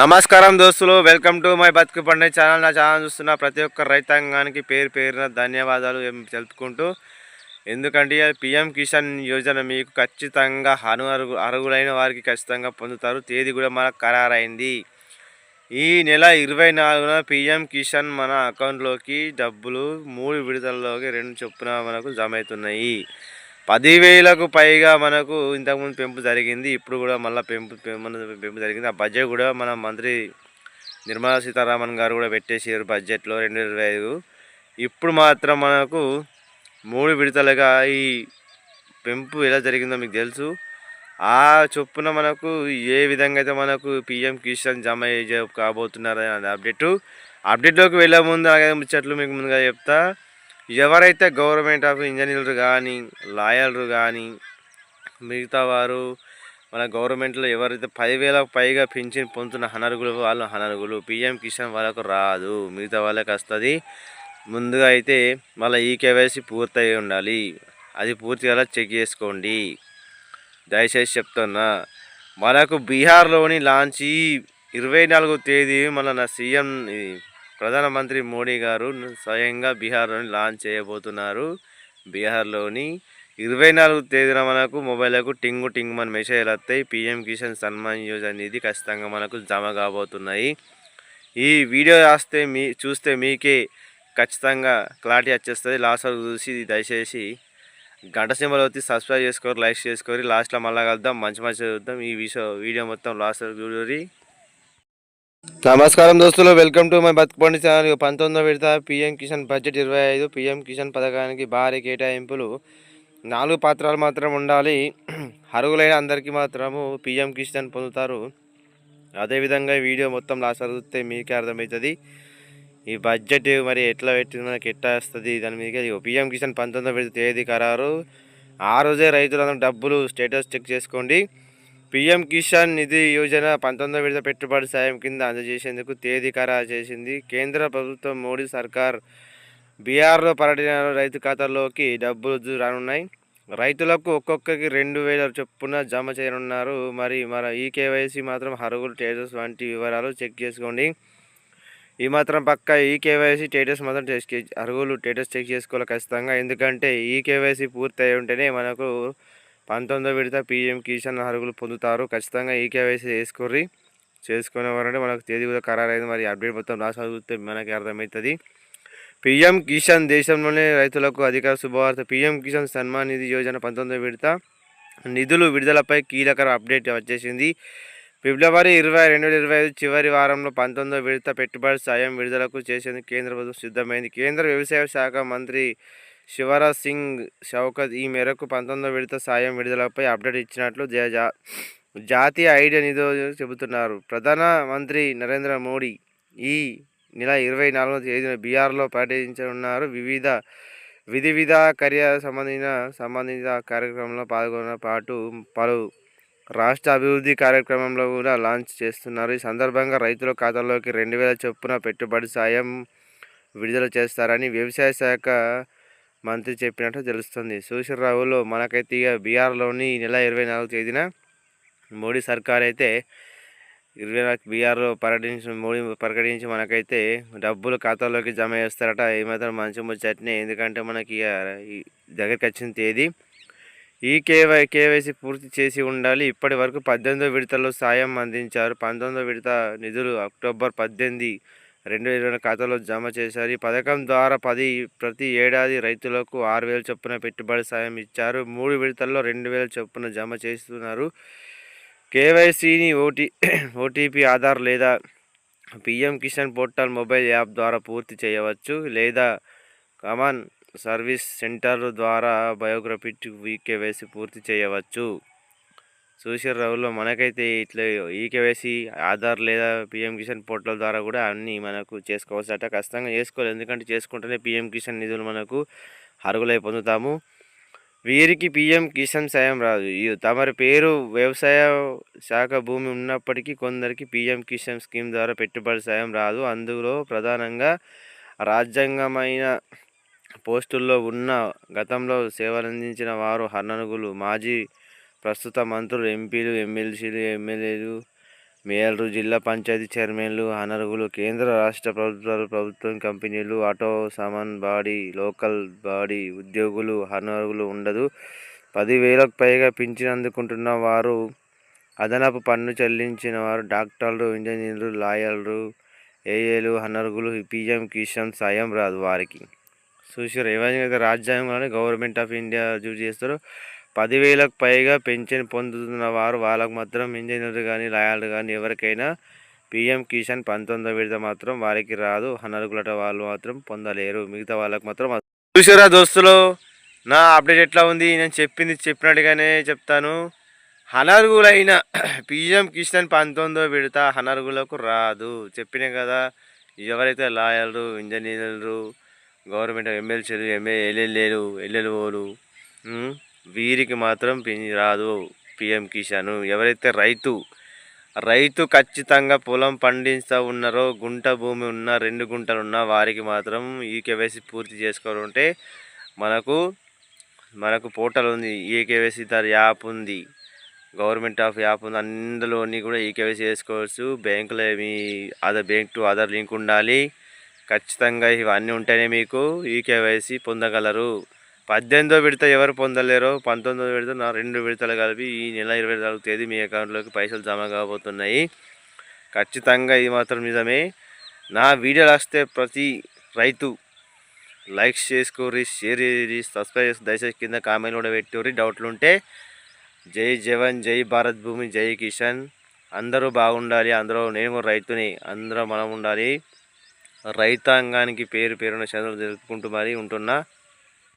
నమస్కారం దోస్తులు, welcome to my బతుకు పండుగ ఛానల్. నా ఛానల్ చూస్తున్న ప్రతి ఒక్క రైతాంగానికి పేరు పేరున ధన్యవాదాలు తెలుపుకుంటూ, ఎందుకంటే పిఎం కిసాన్ యోజన మీకు ఖచ్చితంగా అర్హులైన వారికి ఖచ్చితంగా పొందుతారు. తేదీ కూడా మనకు ఖరారైంది. ఈ నెల 24న పిఎం కిసాన్ మన అకౌంట్లోకి డబ్బులు 3 విడతల్లోకి 2 చొప్పున మనకు జమ అవుతున్నాయి. 10,000కు పైగా మనకు ఇంతకుముందు పెంపు జరిగింది. ఇప్పుడు కూడా మళ్ళీ పెంపు జరిగింది. ఆ బడ్జెట్ కూడా మన మంత్రి నిర్మలా సీతారామన్ గారు కూడా పెట్టేసారు బడ్జెట్లో 2025. ఇప్పుడు మాత్రం మనకు 3 విడతలుగా ఈ పెంపు ఎలా జరిగిందో మీకు తెలుసు. ఆ చొప్పున మనకు ఏ విధంగా అయితే మనకు పిఎం కిసాన్ జమ కాబోతున్నారని అప్డేట్లోకి వెళ్ళే ముందు అలాగే ముచ్చట్లు మీకు ముందుగా చెప్తా. ఎవరైతే గవర్నమెంట్ ఆఫ్ ఇంజనీర్లు కానీ, లాయర్లు కానీ, మిగతా వారు మన గవర్నమెంట్లో ఎవరైతే 10,000కు పైగా పింఛన్ పొందుతున్న వాళ్ళు అనర్హులు. పిఎం కిసాన్ వాళ్ళకు రాదు, మిగతా వాళ్ళకి వస్తుంది. ముందుగా అయితే మళ్ళీ కేవైసీ పూర్తయి ఉండాలి. అది పూర్తిగా చెక్ చేసుకోండి, దయచేసి చెప్తున్నా. మనకు బీహార్లోని లాంచీ 24వ తేదీ మన సీఎం ప్రధానమంత్రి మోడీ గారు స్వయంగా బీహార్లోని లాంచ్ చేయబోతున్నారు. బీహార్లోని 24వ తేదీన మనకు మొబైల్కు టింగు మన మెసేజ్లు వస్తాయి. పిఎం కిసాన్ సన్మాన్ యోజన నిధి ఖచ్చితంగా మనకు జమ కాబోతున్నాయి. ఈ వీడియో చూస్తే మీకే ఖచ్చితంగా క్లారిటీ వచ్చేస్తుంది. లాస్ట్ వరకు చూసి దయచేసి గంట సింబల్ వచ్చి సబ్స్క్రైబ్ చేసుకోరు, లైక్ చేసుకోరు. లాస్ట్లో మళ్ళీ కలుద్దాం, మంచి చూద్దాం. ఈ వీడియో మొత్తం లాస్ట్ వరకు చూడరి. నమస్కారం దోస్తులు, వెల్కమ్ టు మై బతుకుపండి ఛానల్. 19వ విడత PM Kisan budget 25. PM Kisan పథకానికి భారీ కేటాయింపులు. 4 పత్రాలు మాత్రం ఉండాలి. అర్హులైన అందరికీ మాత్రము పిఎం కిసాన్ పొందుతారు. అదేవిధంగా వీడియో మొత్తం లాస్ట్ వరకు చూస్తే మీకే అర్థమవుతుంది ఈ బడ్జెట్ మరి ఎట్లా పెట్టింది, మనకి ఎట్లా వస్తుంది దాని మీద. పిఎం కిసాన్ 19వ విడత తేదీ ఖరారు. ఆ రోజే రైతులందరూ డబ్బులు స్టేటస్ చెక్ చేసుకోండి. పిఎం కిసాన్ నిధి యోజన 19వ విడత పెట్టుబడి సాయం కింద అందజేసేందుకు తేదీ ఖరారు చేసింది కేంద్ర ప్రభుత్వం. మోడీ సర్కార్ బీహార్లో పర్యటన రైతు ఖాతాల్లోకి డబ్బులు రానున్నాయి. రైతులకు ఒక్కొక్కరికి 2,000 చొప్పున జమ చేయనున్నారు. మరి ఈ కేవైసీ మాత్రం అర్హులు, స్టేటస్ వంటి వివరాలు చెక్ చేసుకోండి. ఈ మాత్రం పక్క ఈ కేవైసీ స్టేటస్ మాత్రం అర్హులు స్టేటస్ చెక్ చేసుకోవాలి ఖచ్చితంగా. ఎందుకంటే ఈ కేవైసీ పూర్తి అయి ఉంటేనే మనకు 19వ విడత పిఎం కిసాన్ అర్హులు పొందుతారు. ఖచ్చితంగా ఈ కేవైసీ చేసుకునేవారంటే మనకు తేదీ కూడా ఖరారైంది. మరి అప్డేట్ మొత్తం రాసి చూస్తే మనకి అర్థమవుతుంది. పిఎం కిసాన్ దేశంలోనే రైతులకు అధికార శుభవార్త. పిఎం కిసాన్ సన్మాన్ నిధి యోజన 19వ విడత నిధులు విడుదలపై కీలక అప్డేట్ వచ్చేసింది. ఫిబ్రవరి 20, 2025 చివరి వారంలో 19వ విడత పెట్టుబడి సాయం విడుదలకు చేసేందుకు కేంద్ర ప్రభుత్వం సిద్ధమైంది. కేంద్ర వ్యవసాయ శాఖ మంత్రి శివరాజ్ సింగ్ చౌకత్ ఈ మేరకు 19వ విడత సాయం విడుదలపై అప్డేట్ ఇచ్చినట్లు జాతీయ ఐడియా నిధులు చెబుతున్నారు. ప్రధానమంత్రి నరేంద్ర మోడీ ఈ నెల 24వ తేదీన బీహార్లో పర్యటించనున్నారు. విధి సంబంధిత కార్యక్రమంలో పాల్గొనడం పాటు పలు రాష్ట్ర అభివృద్ధి కార్యక్రమంలో కూడా లాంచ్ చేస్తున్నారు. ఈ సందర్భంగా రైతుల ఖాతాల్లోకి 2,000 చొప్పున పెట్టుబడి సాయం విడుదల చేస్తారని వ్యవసాయ శాఖ మంత్రి చెప్పినట్టు తెలుస్తుంది. రావులో మనకైతే ఇక బీహార్లోని ఈ నెల 24వ తేదీన మోడీ సర్కార్ అయితే బీహార్లో ప్రకటించి మనకైతే డబ్బులు ఖాతాలోకి జమ చేస్తారట. ఏమాత్రం మంచి ముచ్చట్నే, ఎందుకంటే మనకి దగ్గరికి వచ్చిన తేదీ. ఈ కేవైసీ పూర్తి చేసి ఉండాలి. ఇప్పటి వరకు 18వ విడతలో సాయం అందించారు. 19వ విడత నిధులు అక్టోబర్ 18, 2020 ఖాతాలో జమ చేశారు. ఈ పథకం ద్వారా ప్రతి ఏడాది రైతులకు 6,000 చొప్పున పెట్టుబడి సాయం ఇచ్చారు. 3 విడతల్లో 2,000 చొప్పున జమ చేస్తున్నారు. కేవైసీని ఓటీపీ, ఆధార్ లేదా PM Kisan portal mobile app ద్వారా పూర్తి చేయవచ్చు. లేదా కామన్ సర్వీస్ సెంటర్ ద్వారా బయోగ్రఫిక్ కేవైసీ పూర్తి చేయవచ్చు. రావులో మనకైతే ఇట్లా కేవైసీ, ఆధార్ లేదా పిఎం కిసాన్ పోర్టల్ ద్వారా కూడా అన్నీ మనకు చేసుకోవచ్చట. ఖచ్చితంగా చేసుకోవాలి, ఎందుకంటే చేసుకుంటేనే పిఎం కిసాన్ నిధులు మనకు అర్హులై పొందుతాము. వీరికి పిఎం కిసాన్ సాయం రాదు. తమరి పేరు వ్యవసాయ శాఖ భూమి ఉన్నప్పటికీ కొందరికి పిఎం కిసాన్ స్కీమ్ ద్వారా పెట్టుబడి సాయం రాదు. అందులో ప్రధానంగా రాజ్యాంగమైన పోస్టుల్లో ఉన్న, గతంలో సేవలందించిన వారు అనర్హులు. మాజీ, ప్రస్తుత మంత్రులు, ఎంపీలు, ఎమ్మెల్సీలు, ఎమ్మెల్యేలు, మేయర్లు, జిల్లా పంచాయతీ చైర్మన్లు, అనర్హులు. కేంద్ర రాష్ట్ర ప్రభుత్వాలు, ప్రభుత్వం కంపెనీలు, ఆటో సామాన్ బాడీ, లోకల్ బాడీ ఉద్యోగులు అనర్హులు ఉండదు. 10,000కు పైగా పింఛన్ అందుకుంటున్న వారు, అదనపు పన్ను చెల్లించిన వారు, డాక్టర్లు, ఇంజనీర్లు, లాయర్లు, ఏఏలు అనర్హులు. పీఎం కిసాన్ సాయం రాదు వారికి. చూసారు ఏమైనా రాజ్యాంగంలోనే గవర్నమెంట్ ఆఫ్ ఇండియా యూజ్ చేస్తారు. 10,000కు పైగా పెన్షన్ పొందుతున్న వారు, వాళ్ళకు మాత్రం ఇంజనీర్లు కానీ లాయర్లు కానీ ఎవరికైనా పీఎం కిసాన్ 19వ విడత మాత్రం వారికి రాదు. అనర్హులట వాళ్ళు మాత్రం పొందలేరు. మిగతా వాళ్ళకు మాత్రం. చూసారా దోస్తులు, నా అప్డేట్ ఎట్లా ఉంది? నేను చెప్పింది చెప్పినట్టుగానే చెప్తాను. అనర్హులైన పీఎం కిసాన్ 19వ విడత అనర్హులకు రాదు. చెప్పినా కదా, ఎవరైతే లాయర్లు, ఇంజనీర్లు, గవర్నమెంట్ ఎమ్మెల్సీలు, ఎల్ఎల్ఓలు వీరికి మాత్రం రాదు పిఎం కిసాన్. ఎవరైతే రైతు ఖచ్చితంగా పొలం పండిస్తూ ఉన్నారో, గుంట భూమి ఉన్న 2 గుంటలు ఉన్న వారికి మాత్రం ఈ కేవైసీ పూర్తి చేసుకోవాలంటే మనకు పోర్టల్ ఉంది, ఈకేవైసీ యాప్ ఉంది, గవర్నమెంట్ ఆఫ్ యాప్ ఉంది. అందులోని కూడా ఈకేవైసీ చేసుకోవచ్చు. బ్యాంకులో మీ బ్యాంక్ టు ఆధార్ లింక్ ఉండాలి. ఖచ్చితంగా ఇవన్నీ ఉంటేనే మీకు ఈకేవైసీ పొందగలరు. 18వ విడత ఎవరు పొందలేరో, 19వ విడత 2 విడతలు కలిపి ఈ నెల 24వ తేదీ మీ అకౌంట్లోకి పైసలు జమ కాబోతున్నాయి. ఖచ్చితంగా ఇది మాత్రం నిజమే. నా వీడియోలు వస్తే ప్రతి రైతు లైక్ చేసుకోరి, షేర్ చేసి, సబ్స్క్రైబ్ చేసి, దయచేసి కింద కామెంట్ కూడా పెట్టుర్రి. డౌట్లు ఉంటే. జై జవాన్, జై భారత్ భూమి, జై కిసాన్. అందరూ బాగుండాలి. అందరూ, నేను రైతుని, అందరూ మనం ఉండాలి. రైతాంగానికి పేరున చదువులు జరుపుకుంటూ మరీ ఉంటున్నా.